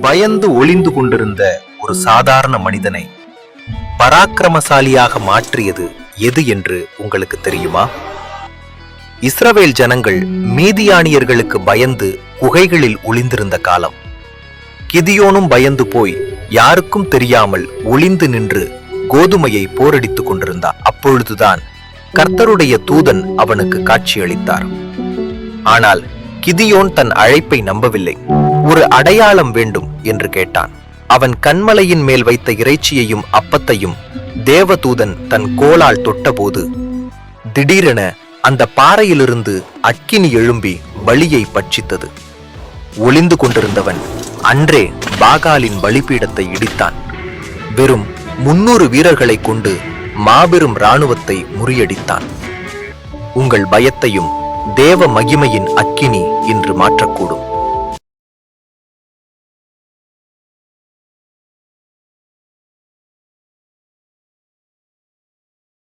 பயந்து ஒளிந்து கொண்டிருந்த ஒரு சாதாரண மனிதனை பராக்கிரமசாலியாக மாற்றியது எது என்று உங்களுக்கு தெரியுமா? இஸ்ரவேல் ஜனங்கள் மீதியானியர்களுக்கு பயந்து குகைகளில் ஒளிந்திருந்த காலம். கிதியோனும் பயந்து போய் யாருக்கும் தெரியாமல் ஒளிந்து நின்று கோதுமையை போரடித்துக் கொண்டிருந்தார். அப்பொழுதுதான் கர்த்தருடைய தூதன் அவனுக்கு காட்சியளித்தார். ஆனால் கிதியோன் தன் அழைப்பை நம்பவில்லை. ஒரு அடையாளம் வேண்டும் என்று கேட்டான். அவன் கன்மலையின் மேல் வைத்த இறைச்சியையும் அப்பத்தையும் தேவதூதன் தன் கோலால் தொட்டபோது திடீரென அந்த பாறையிலிருந்து அக்கினி எழும்பி பலியை பட்சித்தது. ஒளிந்து கொண்டிருந்தவன் அன்றே பாகாலின் பலிபீடத்தை இடித்தான். வெறும் 300 வீரர்களை கொண்டு மாபெரும் இராணுவத்தை முறியடித்தான். உங்கள் பயத்தையும் தேவ மகிமையின் அக்கினி இன்று மாற்றக்கூடும்.